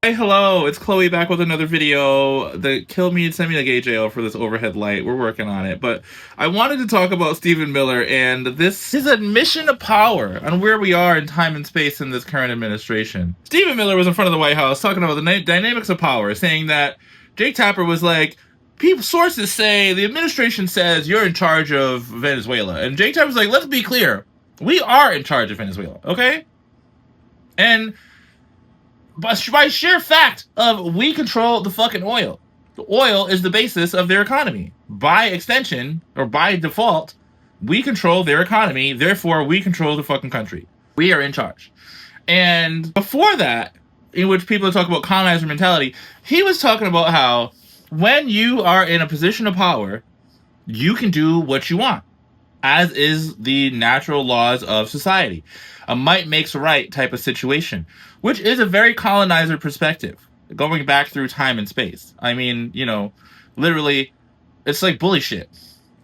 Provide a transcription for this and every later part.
Hey, hello, it's Chloe back with another video. Kill me and send me to gay jail for this overhead light. We're working on it. But I wanted to talk about Stephen Miller and his admission to power and where we are in time and space in this current administration. Stephen Miller was in front of the White House talking about the dynamics of power, saying that Jake Tapper was like, sources say, the administration says you're in charge of Venezuela. And Jake Tapper was like, let's be clear. We are in charge of Venezuela, okay? And by sheer fact of we control the fucking oil. The oil is the basis of their economy. By extension, or by default, we control their economy, therefore we control the fucking country. We are in charge. And before that, in which people talk about colonizer mentality, he was talking about how when you are in a position of power, you can do what you want, as is the natural laws of society. A might makes right type of situation, which is a very colonizer perspective, going back through time and space. I mean, literally, it's like bully shit.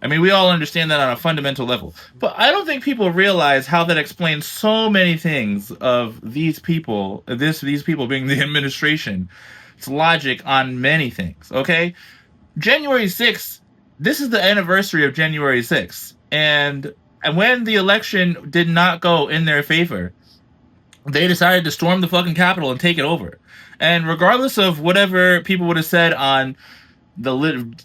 I mean, we all understand that on a fundamental level. But I don't think people realize how that explains so many things of these people, these people being the administration. It's logic on many things, okay? January 6th, this is the anniversary of January 6th. And when the election did not go in their favor, they decided to storm the fucking Capitol and take it over. And regardless of whatever people would have said on the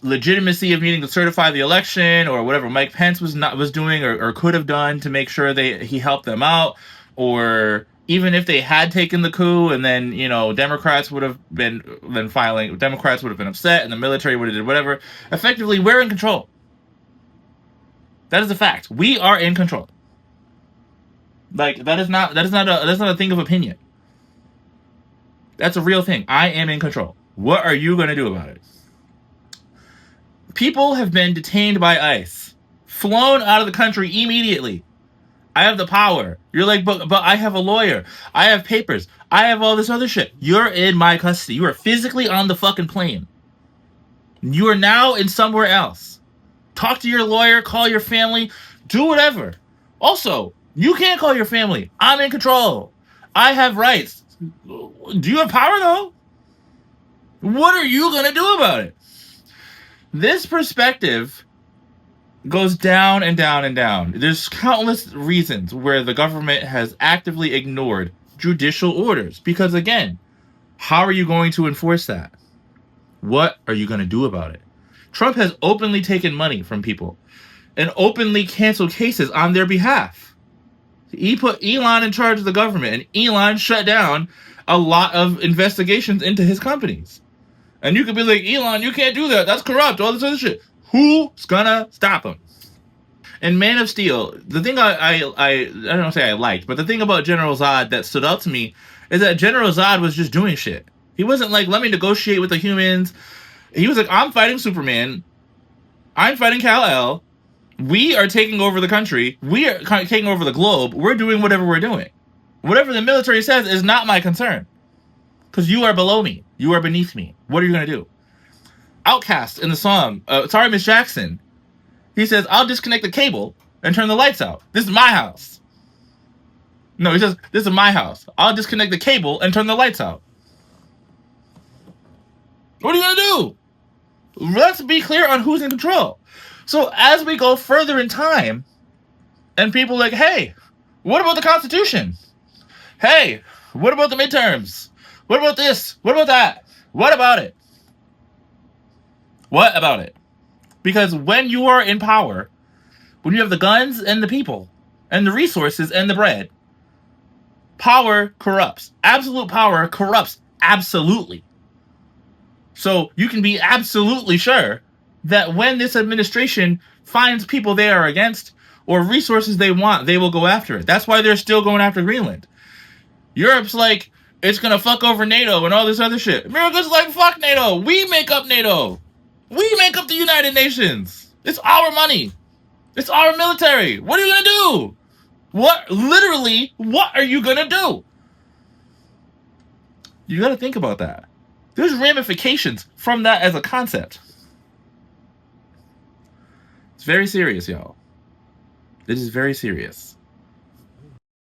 legitimacy of needing to certify the election, or whatever Mike Pence was doing or could have done to make sure he helped them out, or even if they had taken the coup and then Democrats would have been upset and the military would have did whatever. Effectively, we're in control. That is a fact. We are in control. Like that is not a thing of opinion. That's a real thing. I am in control. What are you going to do about it? People have been detained by ICE, flown out of the country immediately. I have the power. You're like, but I have a lawyer. I have papers. I have all this other shit. You're in my custody. You are physically on the fucking plane. You are now in somewhere else. Talk to your lawyer, call your family, do whatever. Also, you can't call your family. I'm in control. I have rights. Do you have power, though? What are you going to do about it? This perspective goes down and down and down. There's countless reasons where the government has actively ignored judicial orders. Because, again, how are you going to enforce that? What are you going to do about it? Trump has openly taken money from people and openly canceled cases on their behalf. He put Elon in charge of the government, and Elon shut down a lot of investigations into his companies. And you could be like, Elon, you can't do that. That's corrupt. All this other shit. Who's gonna stop him? In Man of Steel, the thing I don't say I liked, but the thing about General Zod that stood out to me is that General Zod was just doing shit. He wasn't like, let me negotiate with the humans. He was like, I'm fighting Superman. I'm fighting Kal-El. We are taking over the country. We are taking over the globe. We're doing whatever we're doing. Whatever the military says is not my concern. Because you are below me. You are beneath me. What are you going to do? Outcast in the song, Sorry Miss Jackson, he says, I'll disconnect the cable and turn the lights out. This is my house. No, he says, this is my house. I'll disconnect the cable and turn the lights out. What are you going to do? Let's be clear on who's in control. So as we go further in time, and people are like, hey, what about the Constitution? Hey, what about the midterms? What about this? What about that? What about it? What about it? Because when you are in power, when you have the guns and the people, and the resources and the bread, power corrupts. Absolute power corrupts absolutely. So you can be absolutely sure that when this administration finds people they are against or resources they want, they will go after it. That's why they're still going after Greenland. Europe's like, it's going to fuck over NATO and all this other shit. America's like, fuck NATO. We make up NATO. We make up the United Nations. It's our money. It's our military. What are you going to do? What are you going to do? You got to think about that. There's ramifications from that as a concept. It's very serious, y'all. It is very serious.